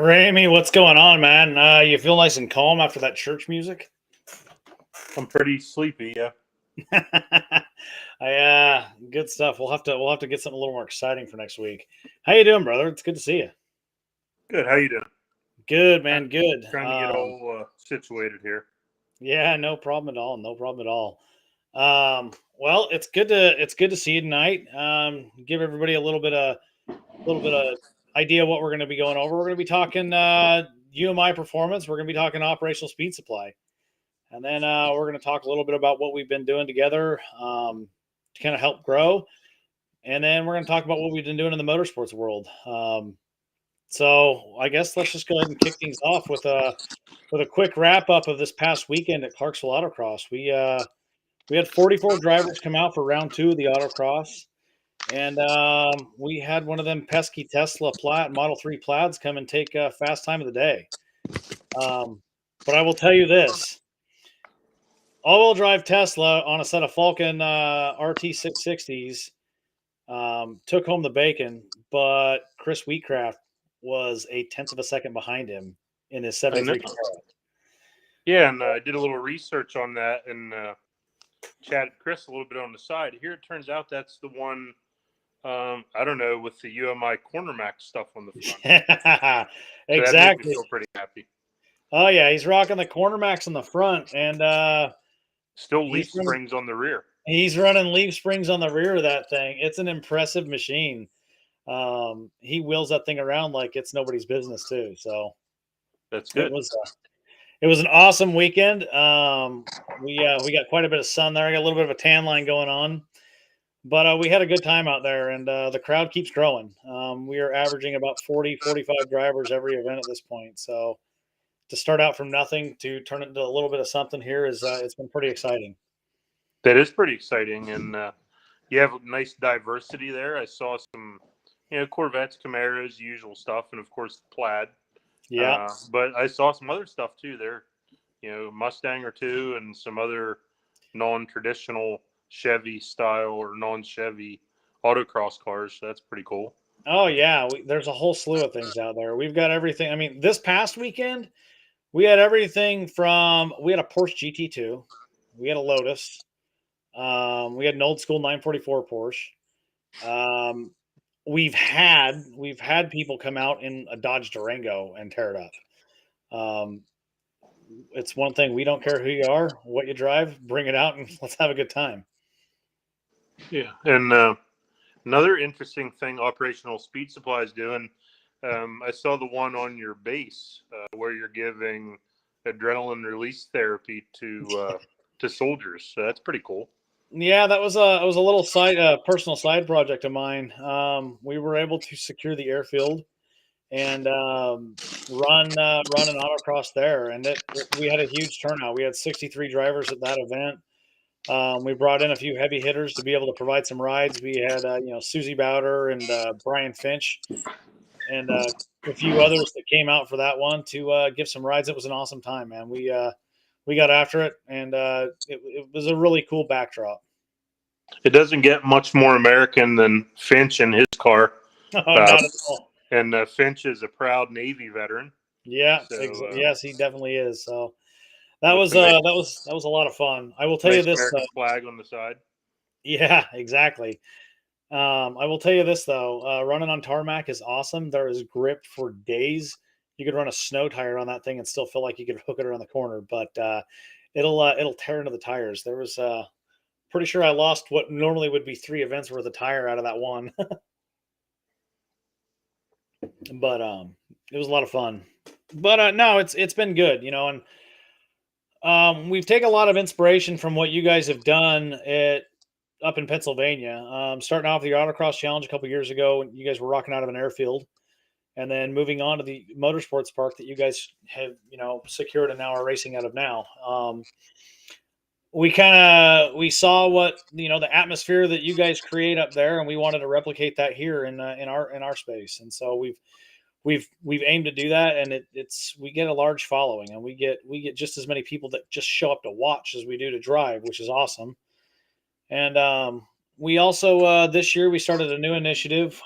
Ramey, what's going on, man? You feel nice and calm after that church music? I'm pretty sleepy, yeah. Good stuff. We'll have to get something a little more exciting for next week. How you doing, brother? It's good to see you. Good. How you doing? Good, man. Good. Trying to get all situated here. Yeah, no problem at all. No problem at all. Well, it's good to see you tonight. Give everybody a little bit of idea what we're going to be going over. We're going to be talking UMI performance. We're going to be talking operational speed supply. And then we're going to talk a little bit about what we've been doing together to kind of help grow. And then we're going to talk about what we've been doing in the motorsports world. So I guess let's just go ahead and kick things off with a quick wrap up of this past weekend at Clarksville Autocross. We had 44 drivers come out for round 2 of the autocross, and we had one of them pesky Tesla Model 3 Plaids come and take fast time of the day. But I will tell you this. All-wheel drive Tesla on a set of Falcon RT660s took home the bacon, but Chris Wheatcraft was a tenth of a second behind him in his 73 Camaro. Yeah, and I did a little research on that and chatted Chris a little bit on the side. Here it turns out that's the one, I don't know, with the UMI Corner Max stuff on the front. Yeah, so exactly. That made me feel pretty happy. Oh, yeah, he's rocking the Corner Max on the front, and still leaf springs on the rear. He's running leaf springs on the rear of that thing. It's an impressive machine. He wheels that thing around like it's nobody's business too. So that's good. It was an awesome weekend. We got quite a bit of sun there. I got a little bit of a tan line going on, but we had a good time out there, and the crowd keeps growing. We are averaging about 40, 45 drivers every event at this point. So to start out from nothing to turn it into a little bit of something here is it's been pretty exciting. That is pretty exciting, and you have a nice diversity there. I saw some, Corvettes, Camaros, usual stuff, and of course the Plaid. Yeah, but I saw some other stuff too there, Mustang or two, and some other non-traditional Chevy style or non-Chevy autocross cars. So that's pretty cool. Oh yeah, there's a whole slew of things out there. We've got everything. I mean, this past weekend we had everything we had a Porsche GT2, we had a Lotus, we had an old school 944 Porsche. We've had people come out in a Dodge Durango and tear it up. It's one thing, we don't care who you are, what you drive, bring it out and let's have a good time. Yeah, and another interesting thing Operational Speed Supply is doing. I saw the one on your base where you're giving adrenaline release therapy to soldiers. So that's pretty cool. Yeah, that was a little personal side project of mine. We were able to secure the airfield and run an autocross there, and we had a huge turnout. We had 63 drivers at that event. We brought in a few heavy hitters to be able to provide some rides. We had Susie Bowder and Brian Finch and a few others that came out for that one to give some rides. It was an awesome time, man. We got after it, and it was a really cool backdrop. It doesn't get much more American than Finch and his car. Oh, not at all. And Finch is a proud Navy veteran. Yeah, so, yes, he definitely is. So that was a lot of fun. I will tell you this: American flag on the side. Yeah, exactly. I will tell you this though: running on tarmac is awesome. There is grip for days. You could run a snow tire on that thing and still feel like you could hook it around the corner, but it'll tear into the tires. There was pretty sure I lost what normally would be 3 events worth of tire out of that one. But it was a lot of fun. But no, it's been good, and we've taken a lot of inspiration from what you guys have done up in Pennsylvania. Starting off the Autocross Challenge a couple years ago, you guys were rocking out of an airfield, and then moving on to the Motorsports Park that you guys have secured and now are racing out of now. We saw what the atmosphere that you guys create up there, and we wanted to replicate that here in our space. And so we've aimed to do that, and we get a large following, and we get just as many people that just show up to watch as we do to drive, which is awesome. And we also this year we started a new initiative.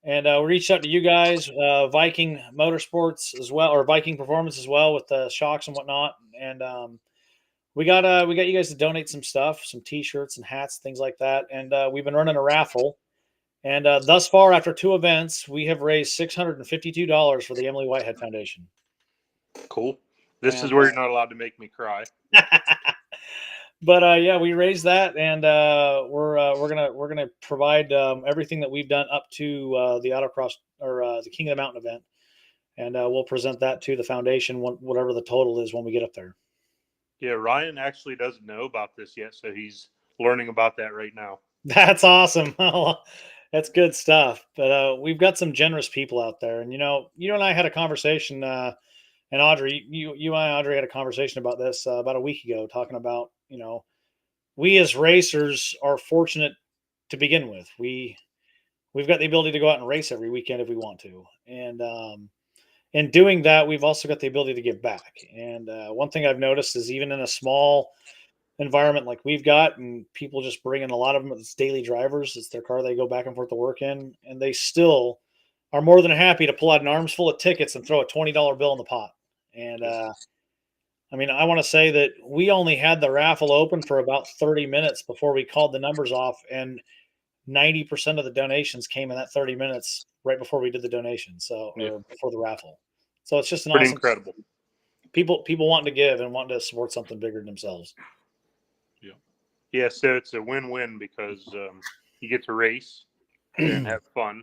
And we reached out to you guys, Viking Motorsports as well, or Viking Performance as well, with the shocks and whatnot. And we got you guys to donate some stuff, some T-shirts and hats, things like that. And we've been running a raffle. And thus far, after 2 events, we have raised $652 for the Emily Whitehead Foundation. Cool. This is And where you're not allowed to make me cry. but yeah, we raised that, and we're gonna provide everything that we've done up to the autocross or the King of the Mountain event, and we'll present that to the foundation, whatever the total is when we get up there. Yeah, Ryan actually doesn't know about this yet, so he's learning about that right now. That's awesome. That's good stuff. But we've got some generous people out there, and you and I had a conversation, and Audrey, you and Audrey had a conversation about this about a week ago, talking about we as racers are fortunate to begin with. We've got the ability to go out and race every weekend if we want to, and in doing that, we've also got the ability to give back. And one thing I've noticed is even in a small environment like we've got, and people just bring in a lot of them as daily drivers. It's their car they go back and forth to work in, and they still are more than happy to pull out an arms full of tickets and throw a $20 bill in the pot. And I mean, I want to say that we only had the raffle open for about 30 minutes before we called the numbers off, and 90% of the donations came in that 30 minutes right before we did the donation. So, Yeah. or before the raffle. So it's just an Pretty awesome incredible. people wanting to give and wanting to support something bigger than themselves. Yeah, so it's a win-win because you get to race and have fun,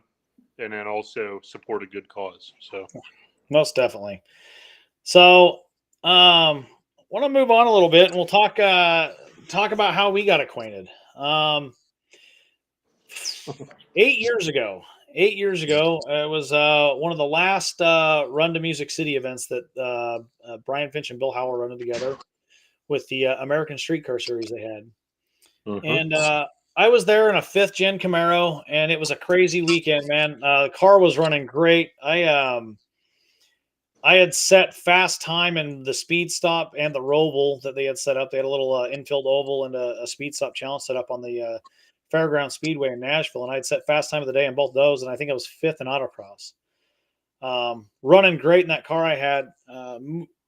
and then also support a good cause. So Most definitely. So, want to move on a little bit, and we'll talk about how we got acquainted. 8 years ago, 8 years ago, it was one of the last Run to Music City events that Brian Finch and Bill Howell running together with the American Street Car Series they had. And I was there in a 5th-gen Camaro, and it was a crazy weekend, man. The car was running great. I had set fast time in the speed stop and the roval that they had set up. They had a little infield oval and a speed stop challenge set up on the Fairground Speedway in Nashville, and I had set fast time of the day in both those, and I think I was 5th in autocross. Running great in that car I had.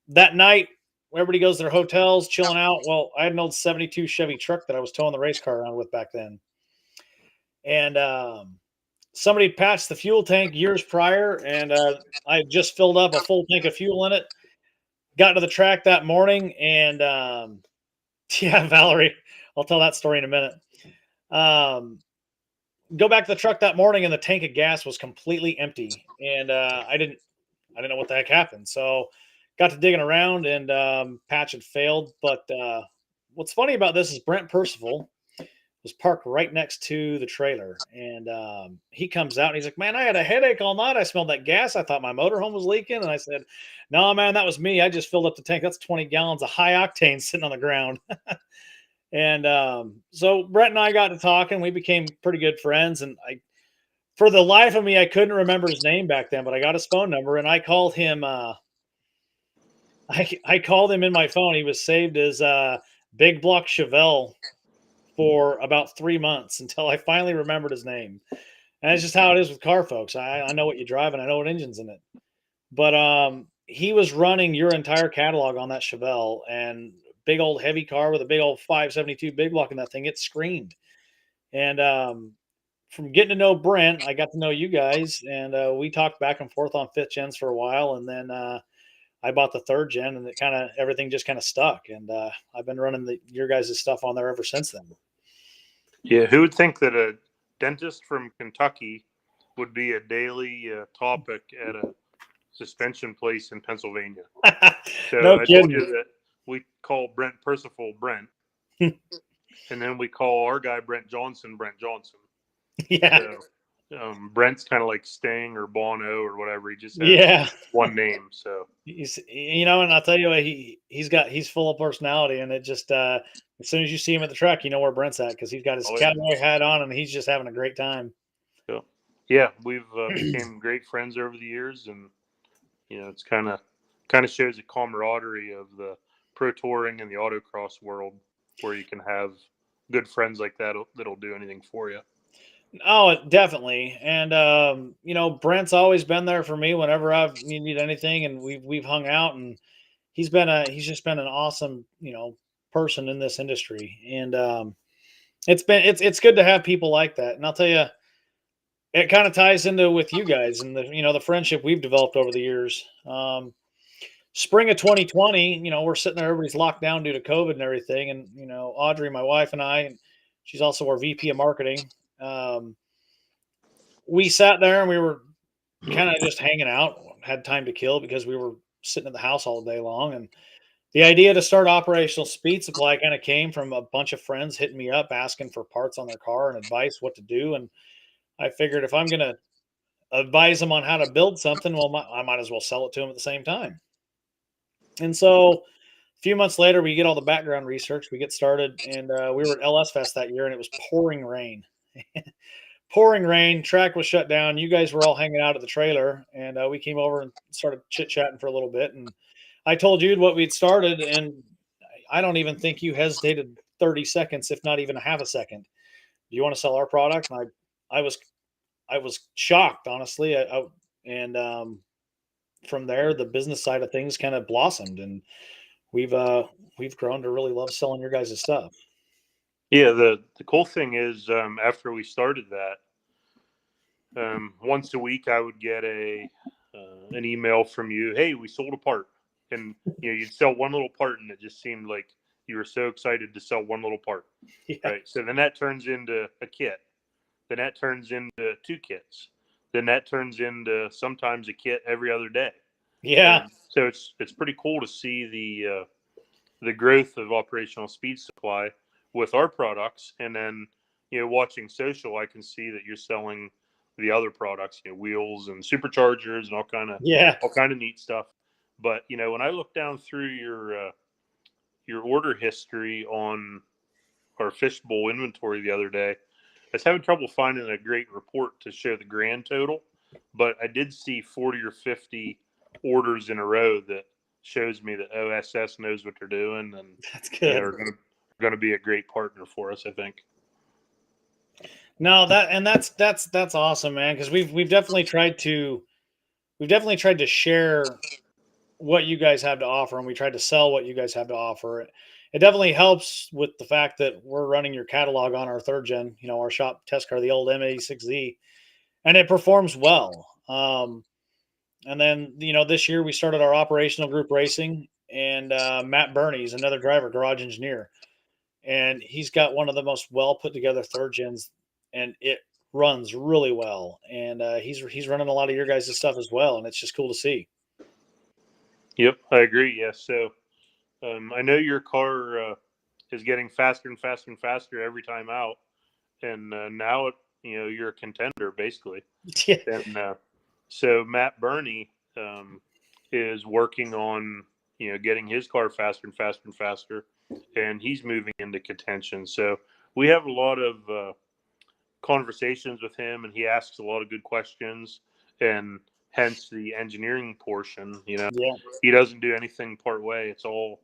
That night, everybody goes to their hotels, chilling out. Well, I had an old 72 Chevy truck that I was towing the race car around with back then. And somebody patched the fuel tank years prior, and I had just filled up a full tank of fuel in it. Got to the track that morning, and yeah, Valerie, I'll tell that story in a minute. Go back to the truck that morning, and the tank of gas was completely empty, and I didn't know what the heck happened. So got to digging around, and patch had failed. But what's funny about this is Brent Percival was parked right next to the trailer, and he comes out and he's like, "Man, I had a headache all night. I smelled that gas. I thought my motorhome was leaking." And I said, "No, man, that was me. I just filled up the tank. That's 20 gallons of high octane sitting on the ground." And so Brett and I got to talking. We became pretty good friends, and for the life of me, I couldn't remember his name back then, but I got his phone number, and I called him. I called him in my phone. He was saved as Big Block Chevelle for about 3 months until I finally remembered his name. And that's just how it is with car folks. I know what you drive and I know what engine's in it. But he was running your entire catalog on that Chevelle, and big old heavy car with a big old 572 big block in that thing. It screamed. And from getting to know Brent, I got to know you guys, and we talked back and forth on 5th gens for a while, and then I bought the 3rd gen, and everything just kind of stuck. And I've been running your guys' stuff on there ever since then. Yeah, who would think that a dentist from Kentucky would be a daily topic at a suspension place in Pennsylvania? So No I kidding. told you that we call Brent Percival Brent, and then we call our guy Brent Johnson. Yeah. So, Brent's kind of like Sting or Bono or whatever. He just has Yeah. one name. So And I'll tell you what, he's full of personality, and it just as soon as you see him at the track, you know where Brent's at, because he's got his cowboy hat on and he's just having a great time. So yeah, we've became great friends over the years, and it's kind of shows the camaraderie of the pro touring and the autocross world, where you can have good friends like that that'll do anything for you. Oh, definitely. And Brent's always been there for me whenever I've needed anything, and we've hung out, and he's just been an awesome, person in this industry. And it's good to have people like that. And I'll tell you, it kind of ties into with you guys and the friendship we've developed over the years. Spring of 2020, we're sitting there, everybody's locked down due to COVID and everything. And, Audrey, my wife, and I, and she's also our VP of marketing. We sat there and we were kind of just hanging out, had time to kill because we were sitting in the house all day long. And the idea to start Operational Speed Supply kind of came from a bunch of friends hitting me up asking for parts on their car and advice what to do. And I figured if I'm going to advise them on how to build something, well, I might as well sell it to them at the same time. And so a few months later, we get all the background research, we get started, and we were at LS Fest that year, and it was pouring rain. Pouring rain, track was shut down. You guys were all hanging out at the trailer, and we came over and started chit chatting for a little bit. And I told you what we'd started, and I don't even think you hesitated 30 seconds, if not even a half a second. Do you want to sell our product? And I was shocked, honestly. And from there, the business side of things kind of blossomed, and we've grown to really love selling your guys' stuff. Yeah, the cool thing is, after we started that, once a week I would get an email from you. Hey, we sold a part, and you'd sell one little part, and it just seemed like you were so excited to sell one little part, Yeah. right? So then that turns into a kit, then that turns into two kits, then that turns into sometimes a kit every other day. Yeah. So it's pretty cool to see the growth of Operational Speed Supply with our products, and then watching social, I can see that you're selling the other products, wheels and superchargers and Yeah. all kind of neat stuff. But when I look down through your order history on our fishbowl inventory the other day, I was having trouble finding a great report to show the grand total, but I did see 40 or 50 orders in a row that shows me that OSS knows what they're doing, and That's good. are going to be a great partner for us, I think. No, that's awesome, man. Because we've definitely tried to share what you guys have to offer, and we tried to sell what you guys have to offer. It definitely helps with the fact that we're running your catalog on our third gen, our shop test car, the old M86Z, and it performs well. And then this year we started our operational group racing, and Matt Burney's another driver, garage engineer, and he's got one of the most well put together third gens, and it runs really well. And he's running a lot of your guys' stuff as well, and it's just cool to see. Yep, I agree. Yes. So I know your car is getting faster and faster and faster every time out, and now you're a contender basically. Yeah. And so Matt Burney is working on getting his car faster and faster and faster, and he's moving into contention. So we have a lot of conversations with him, and he asks a lot of good questions, and hence the engineering portion. Yeah. He doesn't do anything part way. It's all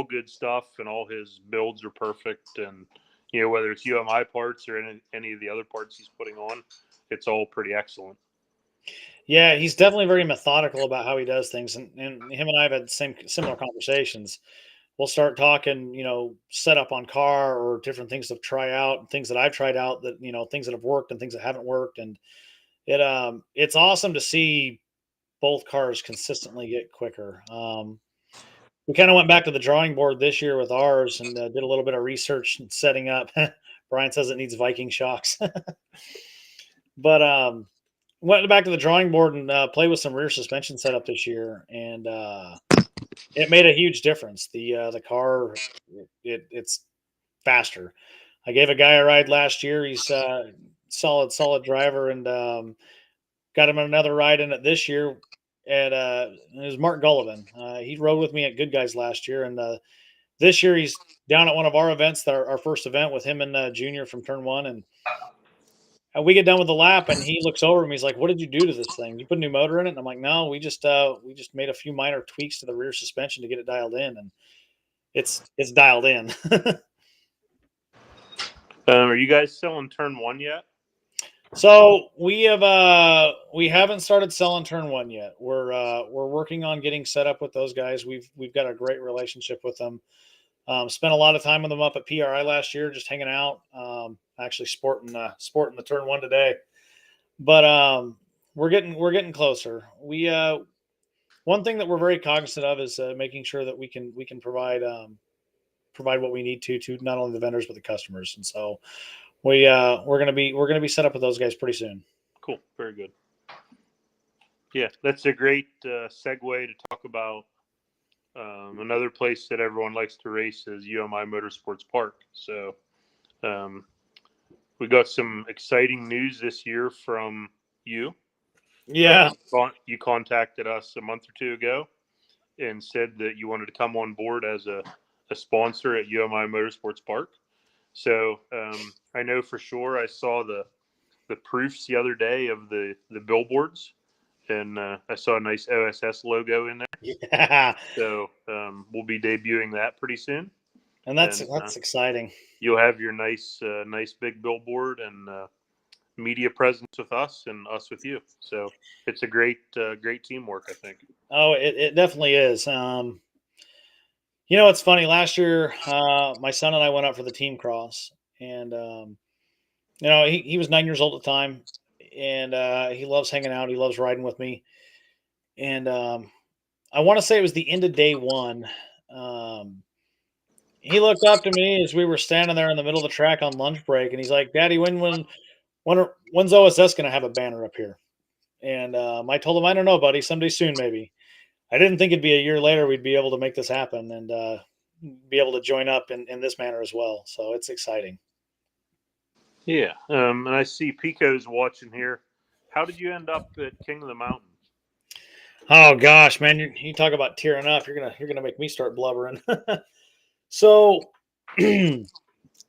good stuff, and all his builds are perfect. And whether it's UMI parts or any of the other parts he's putting on, it's all pretty excellent. Yeah, he's definitely very methodical about how he does things, and him and I have had similar conversations. We'll start talking, setup on car or different things to try out, things that I've tried out, that things that have worked and things that haven't worked. And it's awesome to see both cars consistently get quicker. We kind of went back to the drawing board this year with ours, and did a little bit of research and setting up. Brian says it needs Viking shocks, but went back to the drawing board and played with some rear suspension setup this year, and it made a huge difference. The car, it's faster. I gave a guy a ride last year. He's solid driver, and got him another ride in it this year. At it was Mark Gullivan. He rode with me at Good Guys last year, and this year he's down at one of our events, our first event with him and Junior from Turn One, and we get done with the lap, and he looks over at me. He's like, "What did you do to this thing? You put a new motor in it?" And I'm like, "No, we just made a few minor tweaks to the rear suspension to get it dialed in, and it's dialed in." Are you guys still in Turn One yet? So we haven't started selling turn one yet. We're working on getting set up with those guys. We've got a great relationship with them. Spent a lot of time with them up at PRI last year, just hanging out. Actually sporting the turn one today. But we're getting closer. One thing that we're very cognizant of is making sure that we can provide what we need to not only the vendors but the customers. And so we're gonna be set up with those guys pretty soon. Cool. Very good. Yeah, that's a great segue to talk about another place that everyone likes to race is UMI Motorsports Park. So we got some exciting news this year from you. Yeah. You contacted us a month or two ago and said that you wanted to come on board as a sponsor at UMI Motorsports Park. So I know for sure I saw the proofs the other day of the billboards, and I saw a nice OSS logo in there. Yeah. So we'll be debuting that pretty soon, And that's and that's exciting. you'll have your nice big billboard and media presence with us and us with you. So it's a great teamwork, I think. Oh, it definitely is. It's funny. Last year, my son and I went out for the team cross, and he was 9 years old at the time, and he loves hanging out. He loves riding with me, and I want to say it was the end of day one. Um, he looked up to me as we were standing there in the middle of the track on lunch break, and he's like, "Daddy, when's OSS going to have a banner up here?" And I told him, "I don't know, buddy. Someday soon, maybe." I didn't think it'd be a year later we'd be able to make this happen and be able to join up in this manner as well. So it's exciting. Yeah, and I see Pico's watching here. How did you end up at King of the Mountain? Oh gosh, man, you talk about tearing up. You're gonna make me start blubbering. So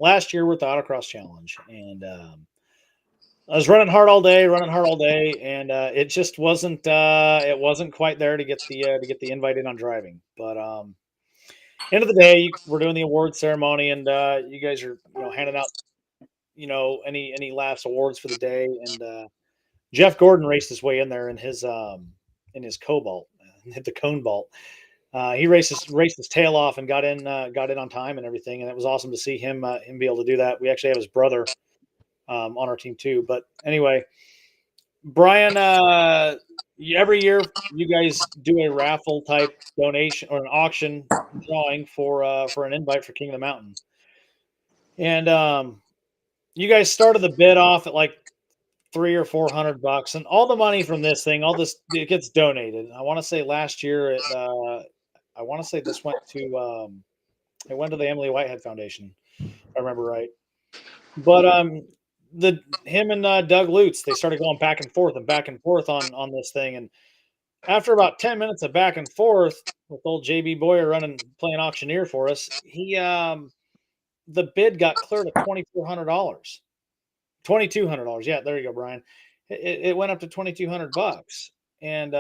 last year with the autocross challenge, and I was running hard all day, and it just wasn't quite there to get the invite in on driving. But end of the day, we're doing the award ceremony, and you guys are handing out any last awards for the day, and Jeff Gordon raced his way in there in his cobalt, hit the cone vault. He raced his tail off and got in on time and everything, and it was awesome to see him be able to do that. We actually have his brother on our team too. But anyway, Brian, every year you guys do a raffle type donation or an auction drawing for an invite for King of the Mountain, and you guys started the bid off at like $300 or $400, and all the money from this thing, all this it gets donated. I want to say last year, I want to say this went to it went to the Emily Whitehead Foundation, if I remember right. But the him and Doug Lutz, they started going back and forth on this thing, and after about 10 minutes of back and forth with old JB Boyer playing auctioneer for us, the bid got cleared at $2,400. $2,200. Yeah, there you go, Brian. It went up to $2,200, and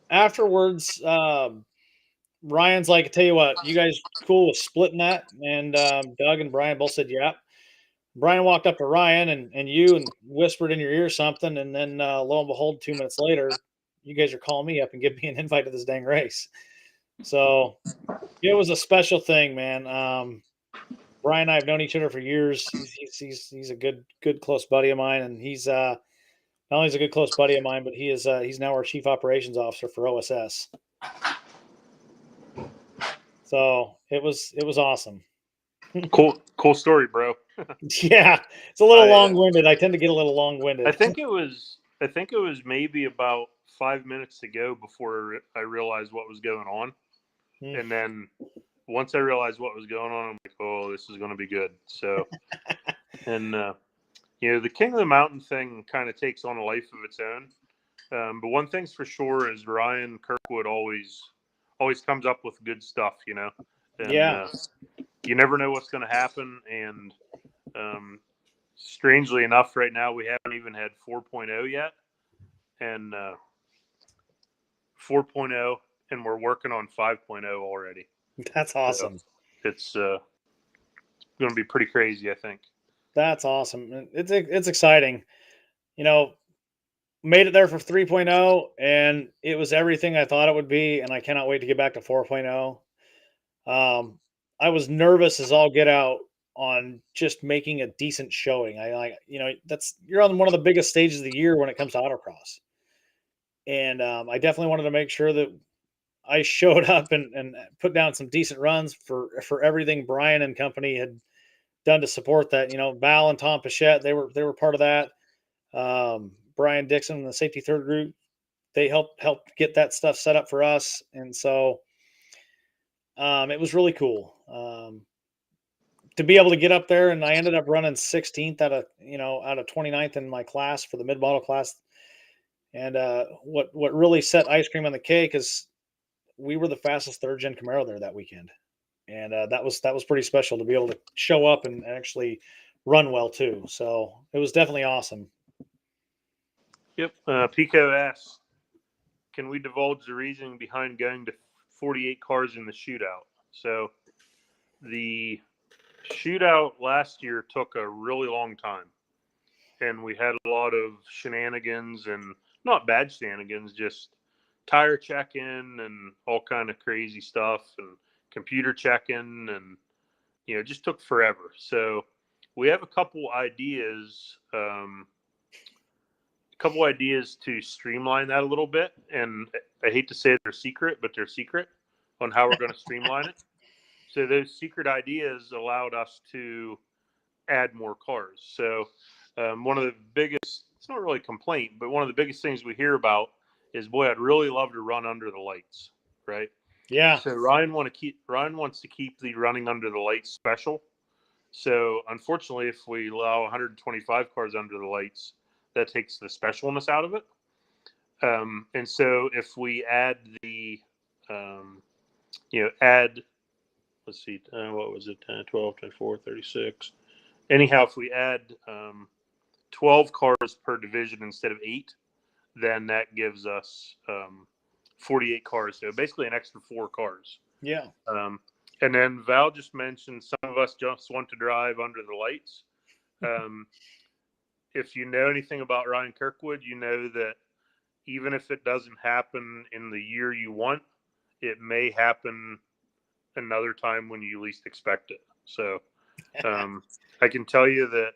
afterwards, Ryan's like, "Tell you what, you guys cool with splitting that?" And Doug and Brian both said, "Yeah." Brian walked up to Ryan and you and whispered in your ear something, and then lo and behold, 2 minutes later, you guys are calling me up and give me an invite to this dang race. So it was a special thing, man. Brian and I have known each other for years. He's a good close buddy of mine, and he's not only is a good close buddy of mine, but he's now our chief operations officer for OSS. So it was awesome. Cool story, bro. Yeah, it's a little long winded. I tend to get a little long winded. I think it was maybe about 5 minutes to go before I realized what was going on, and then once I realized what was going on, I'm like, oh, this is going to be good. So, and the King of the Mountain thing kind of takes on a life of its own. But one thing's for sure is Ryan Kirkwood always comes up with good stuff, and Yeah. You never know what's going to happen. And strangely enough, right now we haven't even had 4.0 yet, and 4.0, and we're working on 5.0 already. That's awesome. So it's going to be pretty crazy, I think. That's awesome. It's exciting. You know, made it there for 3.0 and it was everything I thought it would be, and I cannot wait to get back to 4.0. I was nervous as all get out on just making a decent showing. I like, that's you're on one of the biggest stages of the year when it comes to autocross, and I definitely wanted to make sure that I showed up and put down some decent runs for everything Brian and company had done to support that. Val and Tom Pichette, they were part of that. Brian Dixon, the safety third group, they helped get that stuff set up for us, and so it was really cool to be able to get up there. And I ended up running 16th out of 29th in my class for the mid model class. And what really set ice cream on the cake is we were the fastest third gen Camaro there that weekend, and that was pretty special to be able to show up and actually run well too. So it was definitely awesome. Yep. Pico asks, can we divulge the reasoning behind going to 48 cars in the shootout? So the shootout last year took a really long time, and we had a lot of shenanigans, and not bad shenanigans, just tire check-in and all kind of crazy stuff, and computer check-in, and it just took forever. So we have a couple ideas to streamline that a little bit. And I hate to say they're secret, but they're secret on how we're going to streamline it. So those secret ideas allowed us to add more cars. So one of the biggest, it's not really a complaint, but one of the biggest things we hear about is, boy, I'd really love to run under the lights, right? Yeah. So Ryan wants to keep the running under the lights special. So unfortunately, if we allow 125 cars under the lights, that takes the specialness out of it. And so if we add let's see, what was it, 10, 12, 24, 36. Anyhow, if we add 12 cars per division instead of 8, then that gives us 48 cars. So basically an extra 4 cars. Yeah. And then Val just mentioned some of us just want to drive under the lights. If you know anything about Ryan Kirkwood, you know that even if it doesn't happen in the year you want, it may happen another time when you least expect it. So I can tell you that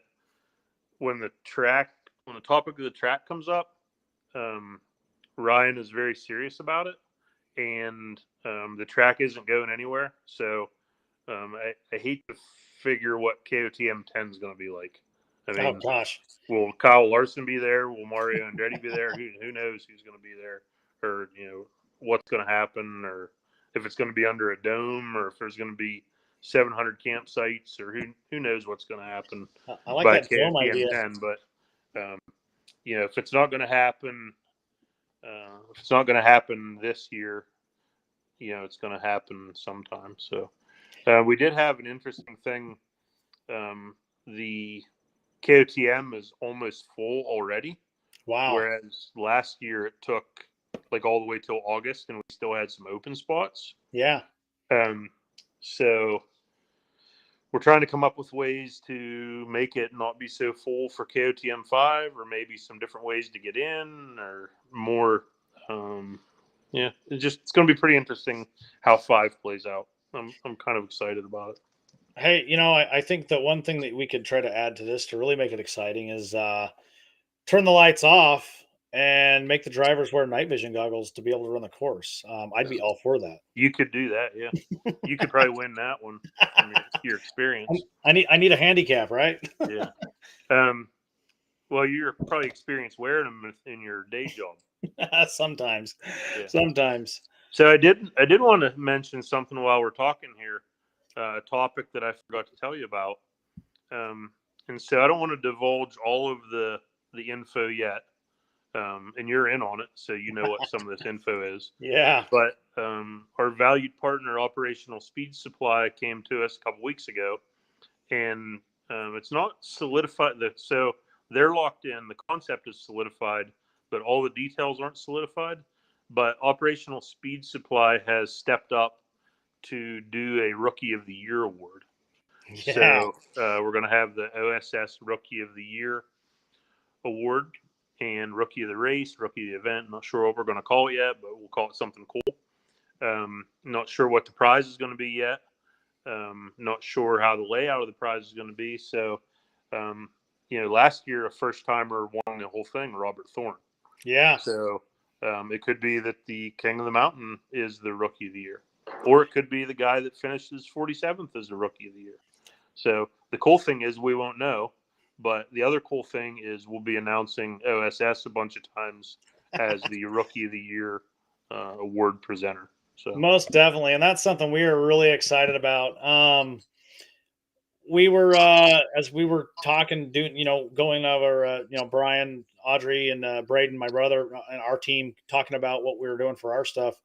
when the topic of the track comes up, Ryan is very serious about it, and the track isn't going anywhere. So I hate to figure what KOTM 10 is going to be like. I mean, Oh gosh. Will Kyle Larson be there? Will Mario Andretti be there? Who knows who's going to be there, or what's going to happen, or if it's going to be under a dome, or if there's going to be 700 campsites, or who knows what's going to happen. I like by that dome KOTM idea. 10. But if it's not going to happen, this year, it's going to happen sometime. So we did have an interesting thing. The KOTM is almost full already. Wow. Whereas last year it took like all the way till August, and we still had some open spots. Yeah. So we're trying to come up with ways to make it not be so full for KOTM 5, or maybe some different ways to get in, or more. It's going to be pretty interesting how 5 plays out. I'm kind of excited about it. Hey, I think that one thing that we could try to add to this to really make it exciting is turn the lights off and make the drivers wear night vision goggles to be able to run the course. I'd be all for that. You could do that, yeah. You could probably win that one from your experience. I need a handicap, right? Yeah. Well, you're probably experienced wearing them in your day job. Sometimes. Yeah. Sometimes. So I did want to mention something while we're talking here, a topic that I forgot to tell you about. And so I don't want to divulge all of the info yet. And you're in on it, so you know what some of this info is. Yeah. But our valued partner, Operational Speed Supply, came to us a couple weeks ago, and it's not solidified. So they're locked in. The concept is solidified, but all the details aren't solidified. But Operational Speed Supply has stepped up to do a Rookie of the Year award. Yeah. So we're going to have the OSS Rookie of the Year award and Rookie of the Race, Rookie of the Event. Not sure what we're going to call it yet, but we'll call it something cool. Not sure what the prize is going to be yet. Not sure how the layout of the prize is going to be. So, last year a first timer won the whole thing, Robert Thorne. Yeah. So it could be that the King of the Mountain is the Rookie of the Year, or it could be the guy that finishes 47th as the Rookie of the Year. So the cool thing is we won't know, but the other cool thing is we'll be announcing OSS a bunch of times as the Rookie of the Year award presenter. So Most definitely. And that's something we are really excited about. We were as we were talking, doing, going over, Brian, Audrey, and Braden, my brother, and our team, talking about what we were doing for our stuff,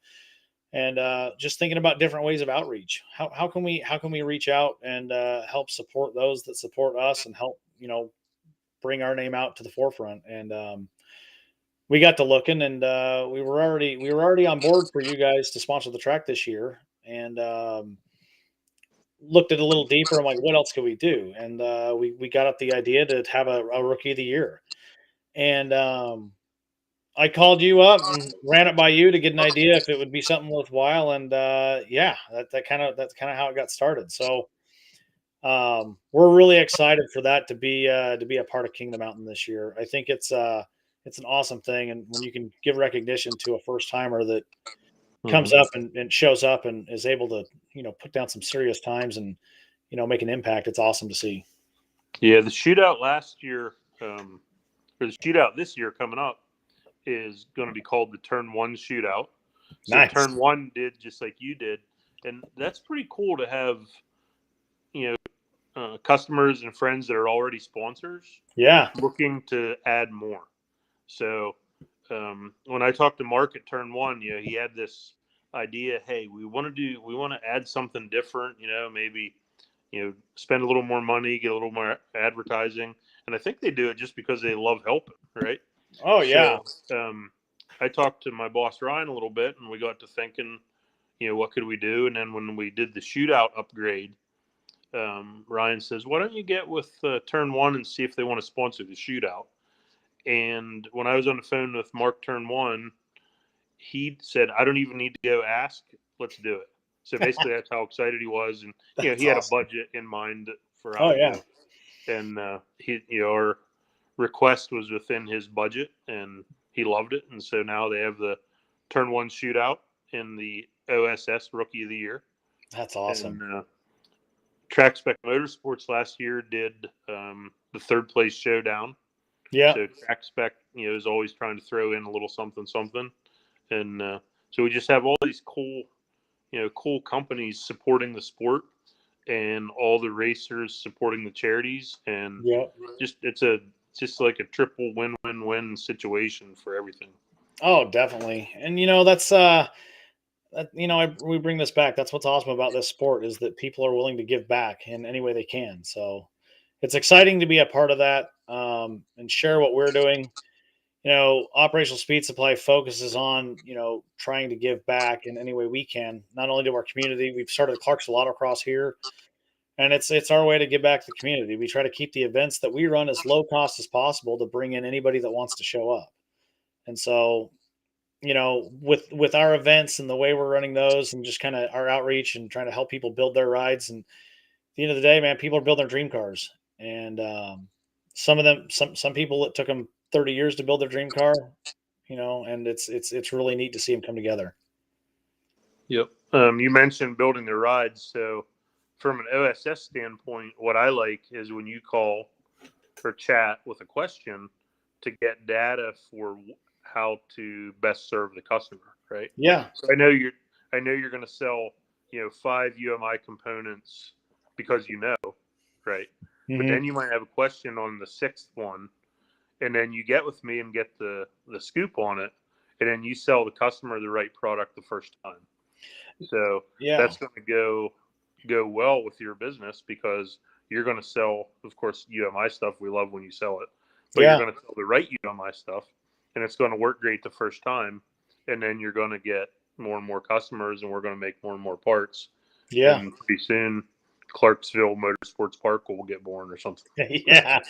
and just thinking about different ways of outreach. How can we reach out and help support those that support us, and help bring our name out to the forefront. And we got to looking, and we were already on board for you guys to sponsor the track this year, and looked at it a little deeper. I'm like, what else could we do? And we got up the idea to have a Rookie of the Year. And I called you up and ran it by you to get an idea if it would be something worthwhile. And yeah, that's kind of how it got started. So we're really excited for that to be a part of Kingdom Mountain this year. I think it's an awesome thing, and when you can give recognition to a first timer that comes up and shows up and is able to put down some serious times and make an impact, it's awesome to see. yeah, the shootout last year, or the shootout this year coming up, is going to be called the Turn One Shootout. So Nice. Turn One did just like you did, and that's pretty cool to have, customers and friends that are already sponsors Yeah. looking to add more. So when I talked to Mark at Turn One, he had this idea. Hey, we want to add something different. Maybe spend a little more money, get a little more advertising, and I think they do it just because they love helping, right? Oh yeah. So I talked to my boss Ryan a little bit, and we got to thinking, what could we do? And then when we did the shootout upgrade, Ryan says, "Why don't you get with Turn One and see if they want to sponsor the shootout?" And when I was on the phone with Mark Turn One, he said, "I don't even need to go ask. Let's do it." So basically, that's how excited he was, and That's he had a awesome. budget in mind for how Oh to do yeah. it, and our request was within his budget, and he loved it, and so now they have the Turn One shootout in the OSS Rookie of the Year, That's awesome. and Track Spec Motorsports last year did the third place showdown. Yeah. So Track Spec, is always trying to throw in a little something, something, and so we just have all these cool companies supporting the sport, and all the racers supporting the charities, and Yeah. just like a triple win-win-win situation for everything. Oh, definitely. And that's we bring this back. That's what's awesome about this sport, is that people are willing to give back in any way they can. So it's exciting to be a part of that, and share what we're doing. Operational Speed Supply focuses on, trying to give back in any way we can, not only to our community. We've started Clarksville Autocross here, and it's our way to give back to the community. We try to keep the events that we run as low cost as possible to bring in anybody that wants to show up. And so, with our events and the way we're running those, and just kind of our outreach and trying to help people build their rides, and at the end of the day, man, people are building their dream cars, and some of them, some people, it took them 30 years to build their dream car, and it's really neat to see them come together. Yep. You mentioned building the rides. So, from an OSS standpoint, what I like is when you call or chat with a question to get data for how to best serve the customer, right? Yeah. So I know you're going to sell, 5 UMI components because right? But Hmm. then you might have a question on the 6th one, and then you get with me and get the scoop on it, and then you sell the customer the right product the first time. So Yeah. that's going to go well with your business, because you're going to sell, of course, UMI stuff. We love when you sell it, but you're Yeah. going to sell the right UMI stuff, and it's going to work great the first time, and then you're going to get more and more customers, and we're going to make more and more parts, Yeah. and pretty soon Clarksville Motorsports Park will get born or something. Yeah,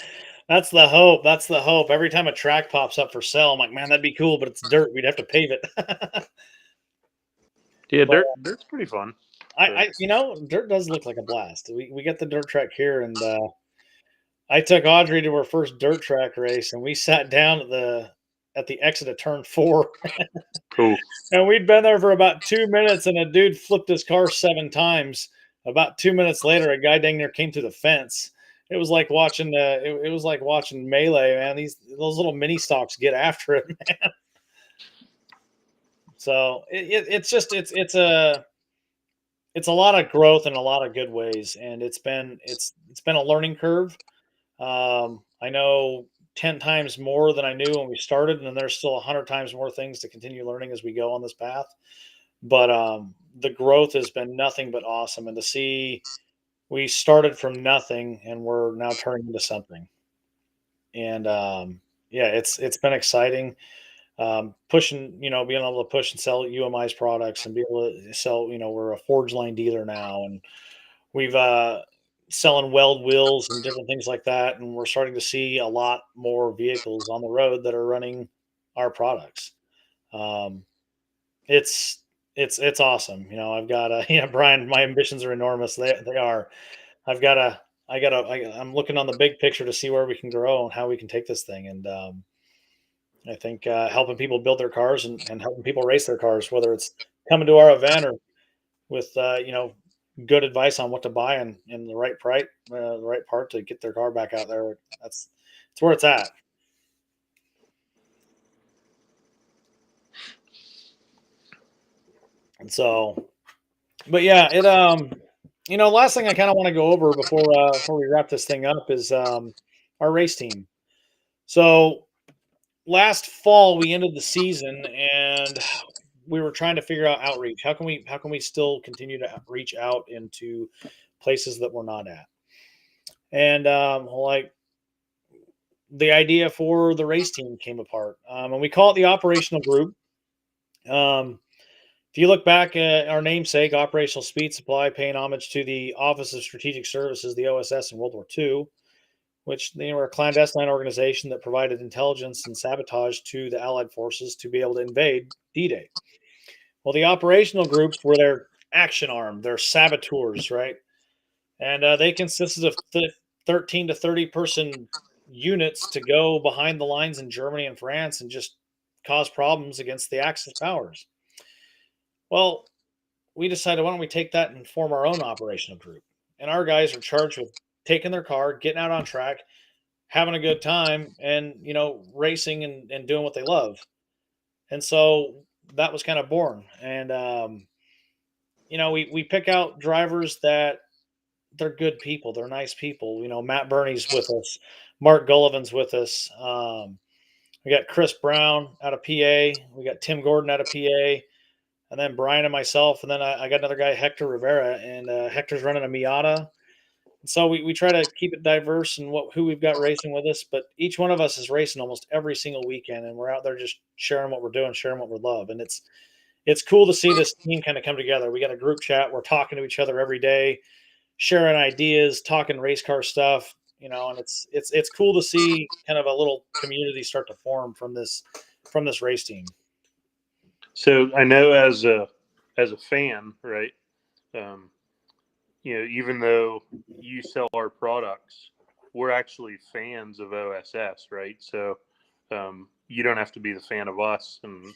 that's the hope. That's the hope. Every time a track pops up for sale, I'm like, man, that'd be cool, but it's dirt. We'd have to pave it. Yeah, But dirt's pretty fun. dirt does look like a blast. We get the dirt track here, and I took Audrey to her first dirt track race, and we sat down at the exit of turn 4, Cool. and we'd been there for about 2 minutes, and a dude flipped his car 7 times. About 2 minutes later, a guy dang near came through the fence. It was like watching it was like watching melee, man. Those little mini stocks get after it, man. So it's a lot of growth in a lot of good ways, and it's been a learning curve. I know 10 times more than I knew when we started, and then there's still 100 times more things to continue learning as we go on this path. But the growth has been nothing but awesome, and to see we started from nothing and we're now turning into something. And yeah, it's been exciting. Pushing, being able to push and sell UMI's products and be able to sell, we're a Forge Line dealer now, and we've selling weld wheels and different things like that, and we're starting to see a lot more vehicles on the road that are running our products. Um, it's it's awesome. I've got a yeah, Brian. My ambitions are enormous. They are. I've got a. I'm looking on the big picture to see where we can grow and how we can take this thing. And I think helping people build their cars and helping people race their cars, whether it's coming to our event or with good advice on what to buy and the right price, the right part to get their car back out there. That's where it's at. And so, but yeah, last thing I kind of want to go over before we wrap this thing up is our race team. So last fall we ended the season and we were trying to figure out outreach. How can we still continue to reach out into places that we're not at? And like the idea for the race team came apart, and we call it the operational group. Um, if you look back at our namesake, Operational Speed Supply, paying homage to the Office of Strategic Services, the OSS, in World War II, which they were a clandestine organization that provided intelligence and sabotage to the Allied forces to be able to invade D-Day. Well, the operational groups were their action arm, their saboteurs, right? And they consisted of 13 to 30 person units to go behind the lines in Germany and France and just cause problems against the Axis powers. Well, we decided, why don't we take that and form our own operational group? And our guys are charged with taking their car, getting out on track, having a good time, and racing and doing what they love. And so that was kind of born. And we pick out drivers that they're good people, they're nice people. Matt Burney's with us, Mark Gullivan's with us. We got Chris Brown out of PA, we got Tim Gordon out of PA, and then Brian and myself, and then I got another guy, Hector Rivera, and Hector's running a Miata. So we try to keep it diverse and who we've got racing with us, but each one of us is racing almost every single weekend, and we're out there just sharing what we're doing, sharing what we love, and it's cool to see this team kind of come together. We got a group chat, we're talking to each other every day, sharing ideas, talking race car stuff, and it's cool to see kind of a little community start to form from this race team. So I know as a fan, right? Even though you sell our products, we're actually fans of OSS, right? So you don't have to be the fan of us and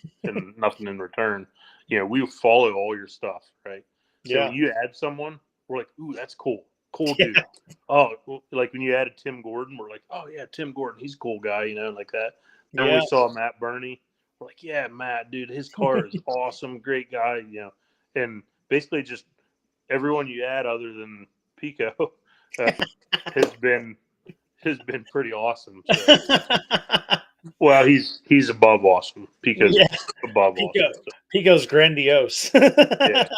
nothing in return. We follow all your stuff, right? So Yeah. when you add someone, we're like, ooh, that's cool. Cool Yeah. dude. Oh, like when you added Tim Gordon, we're like, oh yeah, Tim Gordon, he's a cool guy, like that. Then Yeah. we saw Matt Burney, we're like, yeah, Matt, dude, his car is awesome, great guy, and basically just everyone you add other than Pico has been pretty awesome. So. Well, he's above awesome. Pico's above awesome. So. Pico's grandiose. Yeah,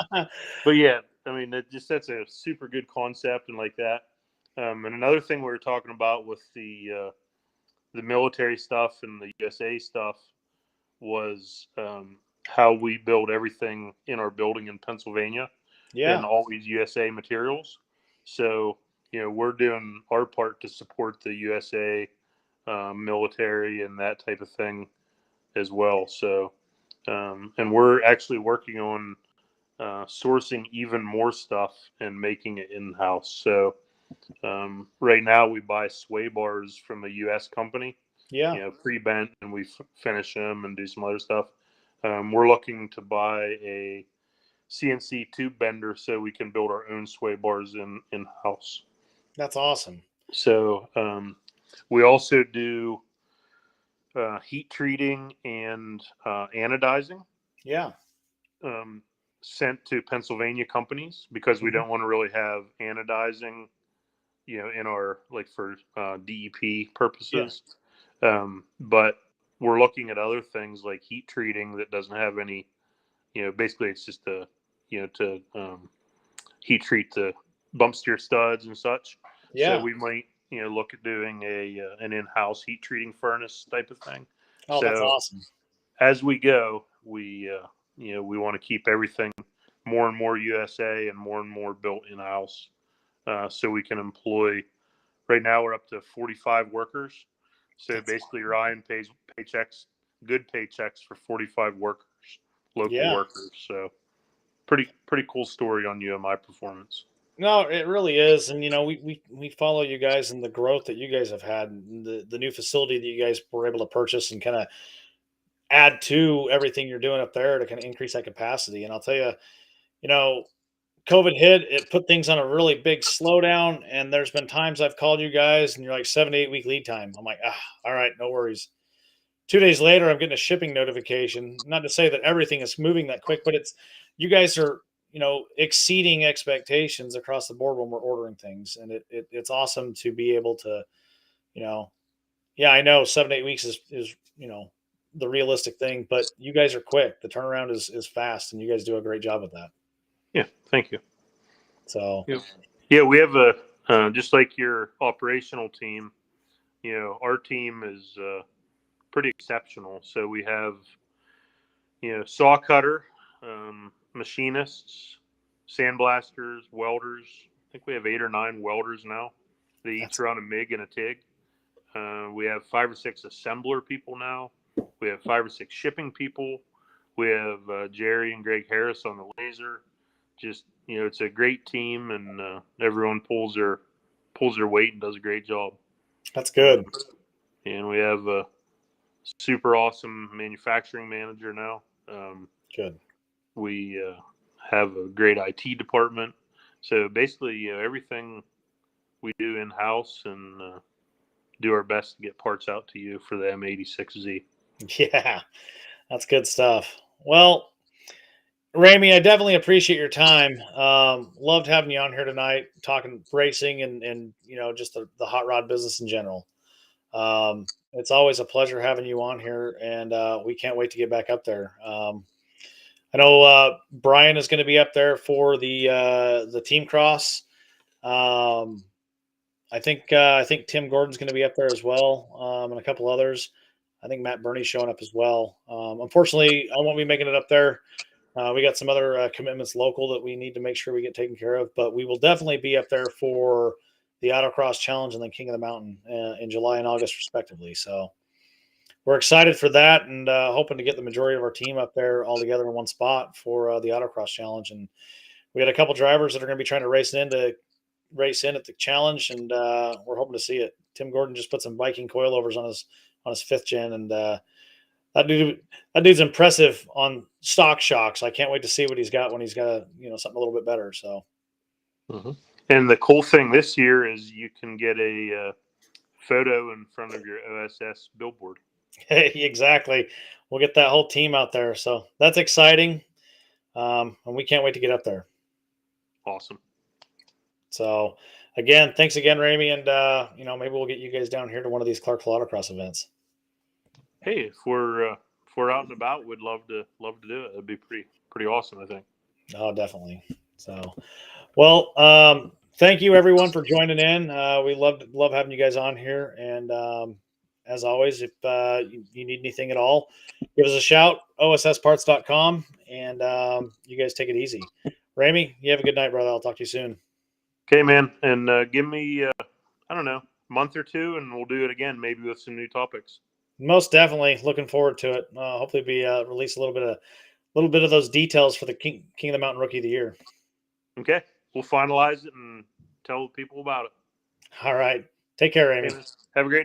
but yeah, I mean, that's a super good concept and like that. And another thing we were talking about with the military stuff and the USA stuff was how we build everything in our building in Pennsylvania. Yeah. And always USA materials. So, we're doing our part to support the USA military and that type of thing as well. So, and we're actually working on sourcing even more stuff and making it in-house. So right now we buy sway bars from a U.S. company, Yeah, pre-bent, and we finish them and do some other stuff. We're looking to buy a CNC tube bender so we can build our own sway bars in-house. that's awesome. So we also do heat treating and anodizing. Yeah. Um, sent to Pennsylvania companies because we Mhm. don't want to really have anodizing, in our for DEP Yeah. purposes. But we're looking at other things like heat treating that doesn't have any, basically it's just to heat treat the bump steer studs and such. So Yeah. we might, look at doing an in-house heat treating furnace type of thing. Oh, that's So awesome. as we go, we want to keep everything more and more USA and more built in house, so we can employ. Right now, we're up to 45 workers. So That's basically, Ryan pays paychecks, good paychecks for 45 workers, local yeah. workers. So pretty cool story on UMI performance. No, it really is, and we follow you guys and the growth that you guys have had, and the new facility that you guys were able to purchase and kind of add to everything you're doing up there to kind of increase that capacity. And I'll tell you, you know, COVID hit, it put things on a really big slowdown. And there's been times I've called you guys and you're like 7 to 8 week lead time. I'm like, all right, no worries. 2 days later, I'm getting a shipping notification. Not to say that everything is moving that quick, but it's you guys are exceeding expectations across the board when we're ordering things, and it's awesome to be able to you know yeah, I know 7 to 8 weeks is the realistic thing, but you guys are quick. The turnaround is fast, and you guys do a great job with that. Yeah, thank you. So Yep. Yeah, we have a just like your operational team. Our team is pretty exceptional. So we have saw cutter, machinists, sandblasters, welders. I think we have 8 or 9 welders now. They each that's run a MIG and a TIG. We have 5 or 6 assembler people now. We have 5 or 6 shipping people. We have Jerry and Greg Harris on the laser. Just it's a great team, and everyone pulls their weight and does a great job. that's Uh, good. and we have a super awesome manufacturing manager now. Good. We have a great IT department. So basically, everything we do in house, and do our best to get parts out to you for the M86Z. Yeah, that's good stuff. Well, Ramey, I definitely appreciate your time. Loved having you on here tonight, talking racing and just the hot rod business in general. It's always a pleasure having you on here, and we can't wait to get back up there. I know Brian is going to be up there for the team cross. Um, I think Tim Gordon's going to be up there as well, and a couple others. I think Matt Burney's showing up as well. Unfortunately, I won't be making it up there. We got some other commitments local that we need to make sure we get taken care of, but we will definitely be up there for the Autocross Challenge and then King of the Mountain in July and August, respectively. So we're excited for that, and hoping to get the majority of our team up there all together in one spot for the Autocross Challenge. And we got a couple drivers that are going to be trying to race in at the challenge, and we're hoping to see it. Tim Gordon just put some Viking coilovers on his 5th gen, and that dude's impressive on stock shocks. I can't wait to see what he's got when he's got something a little bit better. So Mm-hmm. And the cool thing this year is you can get a photo in front of your OSS billboard. exactly, we'll get that whole team out there. So that's exciting, and we can't wait to get up there. Awesome. So again, thanks again, Ramey, and maybe we'll get you guys down here to one of these Clarksville Autocross events. Hey, if we're out and about, we'd love to do it. It'd be pretty awesome, I think. Oh, definitely. So, well, thank you everyone for joining in. We love having you guys on here, and as always, if you need anything at all, give us a shout. OSSparts.com, and you guys take it easy. Ramey, you have a good night, brother. I'll talk to you soon. Okay, man. And give me, I don't know, a month or two, and we'll do it again, maybe with some new topics. Most definitely looking forward to it. Hopefully, we release a little bit of those details for the King of the Mountain Rookie of the Year. Okay, we'll finalize it and tell people about it. All right, take care, Ramey. Okay, have a great